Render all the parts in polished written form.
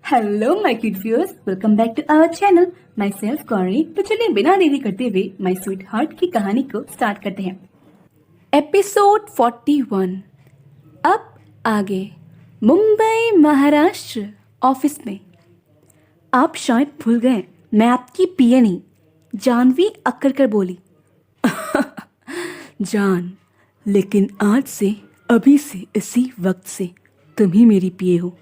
Hello my cute viewers, welcome back to our channel. Myself Gauri. तो चलिए बिना देरी करते हुए माई स्वीट हार्ट की कहानी को स्टार्ट करते हैं। एपिसोड 41। अब आगे मुंबई महाराष्ट्र ऑफिस में। आप शायद भूल गए, मैं आपकी पीए नहीं, जानवी अक्कर कर बोली। जान, लेकिन आज से, अभी से, इसी वक्त से तुम ही मेरी पीए हो।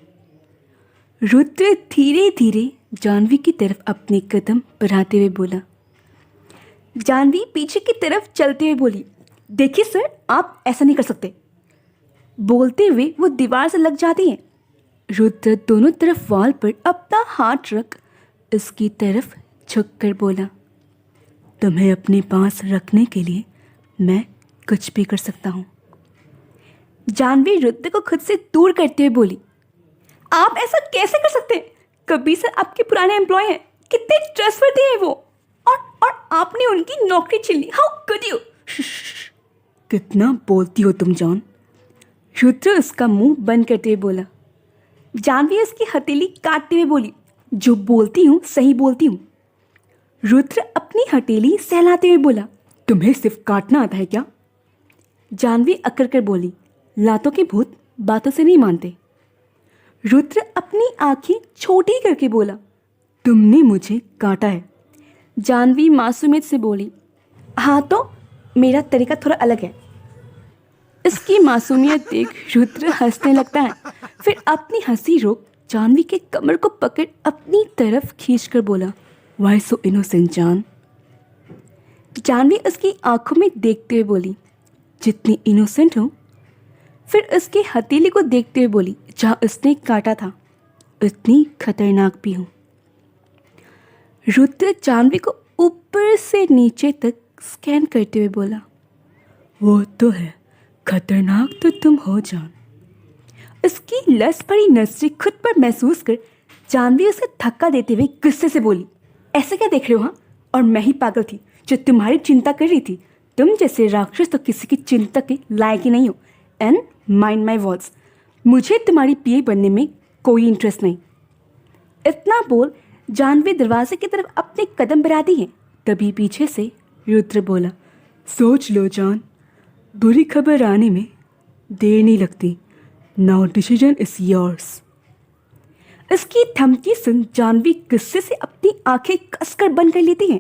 रुद्र धीरे धीरे जानवी की तरफ अपने कदम बढ़ाते हुए बोला। जानवी पीछे की तरफ चलते हुए बोली, देखिए सर, आप ऐसा नहीं कर सकते। बोलते हुए वो दीवार से लग जाती हैं। रुद्र दोनों तरफ वॉल पर अपना हाथ रख उसकी तरफ झुककर बोला, तुम्हें अपने पास रखने के लिए मैं कुछ भी कर सकता हूँ। जानवी रुद्र को खुद से दूर करते हुए बोली, आप ऐसा कैसे कर सकते हैं? कबीर सर आपके पुराने एम्प्लॉय हैं, कितने ट्रस्टवर्दी हैं वो, और आपने उनकी नौकरी छीन ली। How could you? कितना बोलती हो तुम जान। रुद्र उसका मुंह बंद करते हुए बोला। जानवी उसकी हथेली काटते हुए बोली, जो बोलती हूँ सही बोलती हूँ। रुद्र अपनी हथेली सहलाते हुए बोला, तुम्हें सिर्फ काटना आता है क्या? जानवी अकड़ कर बोली, लातों के भूत बातों से नहीं मानते। रुद्र अपनी आंखें छोटी करके बोला, तुमने मुझे काटा है। जानवी मासूमियत से बोली, हाँ तो मेरा तरीका थोड़ा अलग है। इसकी मासूमियत देख रुद्र हंसने लगता है, फिर अपनी हंसी रोक जानवी के कमर को पकड़ अपनी तरफ खींचकर बोला, वाई सो इनोसेंट जान। जानवी उसकी आंखों में देखते हुए बोली, जितनी इनोसेंट हो। फिर उसके हथेली को देखते हुए बोली, जहाँ उसने काटा था उतनी खतरनाक भी हूँ। रुद्र जानवी को ऊपर से नीचे तक स्कैन करते हुए बोला, वो तो है, खतरनाक तो तुम हो जान। उसकी लस भरी नजरें खुद पर महसूस कर जानवी उसे धक्का देते हुए गुस्से से बोली, ऐसे क्या देख रहे हो? हाँ, और मैं ही पागल थी जो तुम्हारी चिंता कर रही थी। तुम जैसे राक्षस तो किसी की चिंता के लायक ही नहीं हो। एंड माइंड माई वर्ड्स, मुझे तुम्हारी पीए बनने में कोई इंटरेस्ट नहीं। इतना बोल जानवी दरवाजे की तरफ अपने कदम बढ़ाती है। तभी पीछे से रुद्र बोला, सोच लो जान, बुरी खबर आने में देर नहीं लगती। Now decision is yours. इसकी धमकी सुन जानवी गुस्से से अपनी आंखें कसकर बंद कर लेती है,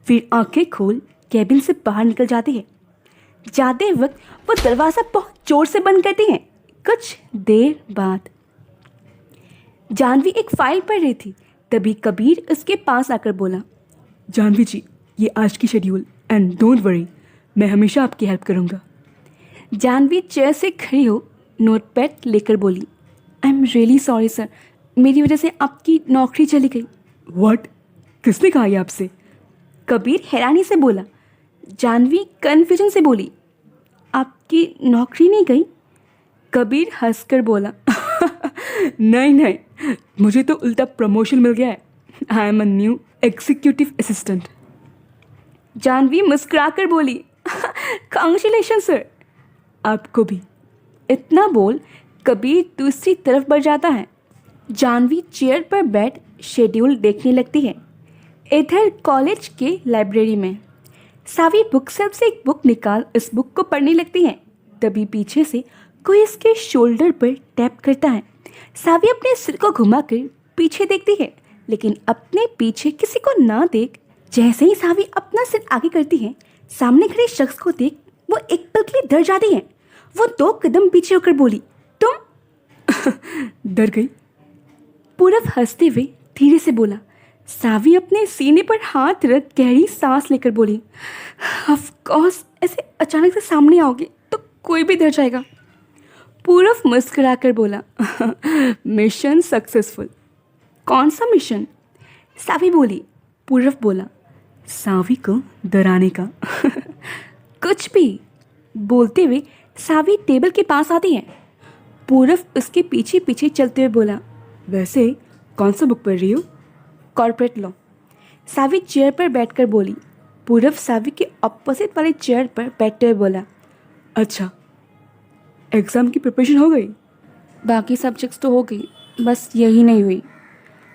फिर आंखें खोल कैबिन से बाहर निकल जाती है। जाते वक्त वो दरवाज़ा बहुत जोर से बंद करती हैं। कुछ देर बाद जानवी एक फाइल पढ़ रही थी, तभी कबीर उसके पास आकर बोला, जानवी जी, ये आज की शेड्यूल, एंड डोंट वरी, मैं हमेशा आपकी हेल्प करूँगा। जानवी चेयर से खड़ी हो नोटपैड लेकर बोली, I am really sorry sir, मेरी वजह से आपकी नौकरी चली गई। व्हाट? किसने कहा ये आपसे? कबीर हैरानी से बोला। जानवी कन्फ्यूजन से बोली, आपकी नौकरी नहीं गई? कबीर हंसकर बोला, नहीं नहीं, मुझे तो उल्टा प्रमोशन मिल गया है। I am a new executive assistant. Janhvi मुस्कुराकर बोली, कांग्रेचुलेशन सर। आपको भी। इतना बोल कबीर दूसरी तरफ बढ़ जाता है। जानवी चेयर पर बैठ शेड्यूल देखने लगती है। इधर कॉलेज के लाइब्रेरी में सावी बुक सेल्फ से एक बुक निकाल इस बुक को पढ़ने लगती है। तभी पीछे से कोई इसके शोल्डर पर टैप करता है। सावी अपने सिर को घुमाकर पीछे देखती है, लेकिन अपने पीछे किसी को ना देख जैसे ही सावी अपना सिर आगे करती है, सामने खड़े शख्स को देख वो एक पल के लिए डर जाती है। वो 2 कदम पीछे होकर बोली, तुम? डर गई? पूरब हंसते हुए धीरे से बोला। सावी अपने सीने पर हाथ रख गहरी सांस लेकर बोली, ऑफ कोर्स, ऐसे अचानक से सामने आओगे तो कोई भी डर जाएगा। पूरब मुस्कुराकर बोला, मिशन सक्सेसफुल। कौन सा मिशन? सावी बोली। पूरब बोला, सावी को डराने का। कुछ भी। बोलते हुए सावी टेबल के पास आती है। पूरब उसके पीछे पीछे चलते हुए बोला, वैसे कौन सा बुक पढ़ रही हो? Corporate law. सावी चेयर पर बैठकर बोली। पूरब सावी के ऑपोजिट वाले चेयर पर बैठते हुए बोला, अच्छा, एग्ज़ाम की प्रिपरेशन हो गई? बाकी सब्जेक्ट्स तो हो गई, बस यही नहीं हुई।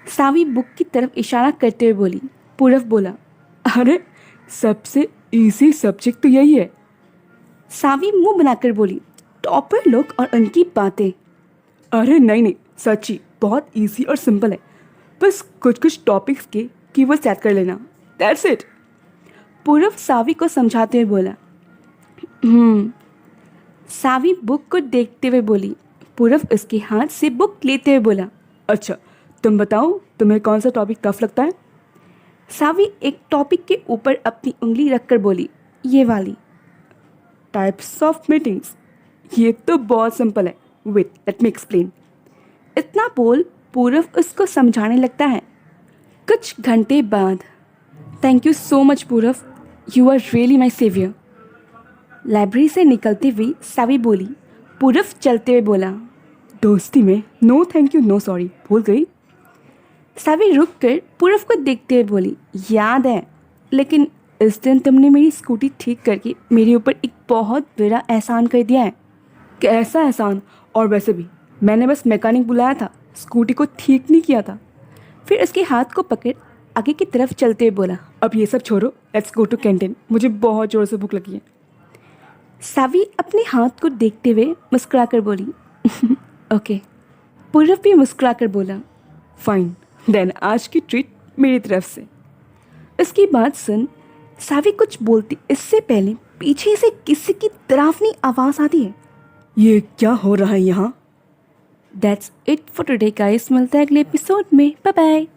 सावी बुक की तरफ इशारा करते हुए बोली। पूरव बोला, अरे सबसे इजी सब्जेक्ट तो यही है। सावी मुंह बनाकर बोली, टॉपर लोग और उनकी बातें। अरे नहीं नहीं, सच्ची बहुत इजी और सिंपल है, बस कुछ कुछ टॉपिक्स के कीवर्ड्स याद कर लेना, दैट्स इट। पूरव सावी को समझाते हुए बोला। सावी बुक को देखते हुए बोली। पूरव उसके हाथ से बुक लेते हुए बोला, अच्छा तुम बताओ, तुम्हें कौन सा टॉपिक टफ लगता है? सावी एक टॉपिक के ऊपर अपनी उंगली रखकर बोली, ये वाली। टाइप्स ऑफ मीटिंग्स, ये तो बहुत सिंपल है, वेट लेट मी एक्सप्लेन। इतना बोल पूरव उसको समझाने लगता है। कुछ घंटे बाद, thank you so much Purav, you are really my saviour. Library से निकलते हुए सावी बोली। पूरव चलते हुए बोला, दोस्ती में no thank you no sorry, भूल गई। सावी रुक कर पूरव को देखते हुए बोली, याद है, लेकिन इस दिन तुमने मेरी स्कूटी ठीक करके मेरे ऊपर एक बहुत बड़ा एहसान कर दिया है। कैसा एहसान? और वैसे भी मैंने बस मैकेनिक बुलाया था, स्कूटी को ठीक नहीं किया था। फिर उसके हाथ को पकड़ आगे की तरफ चलते हुए बोला, अब ये सब छोड़ो, लेट्स गो टू कैंटीन, मुझे बहुत ज़ोर से भूख लगी है। सावी अपने हाथ को देखते हुए मुस्कुराकर बोली, ओके। पूरव भी मुस्कुराकर बोला, फाइन देन, आज की ट्रीट मेरी तरफ से। उसकी बात सुन सावी कुछ बोलती इससे पहले पीछे से किसी की डरावनी आवाज़ आती है। ये क्या हो रहा है यहाँ? That's it for today guys, मिलता है अगले एपिसोड में, बाय बाय।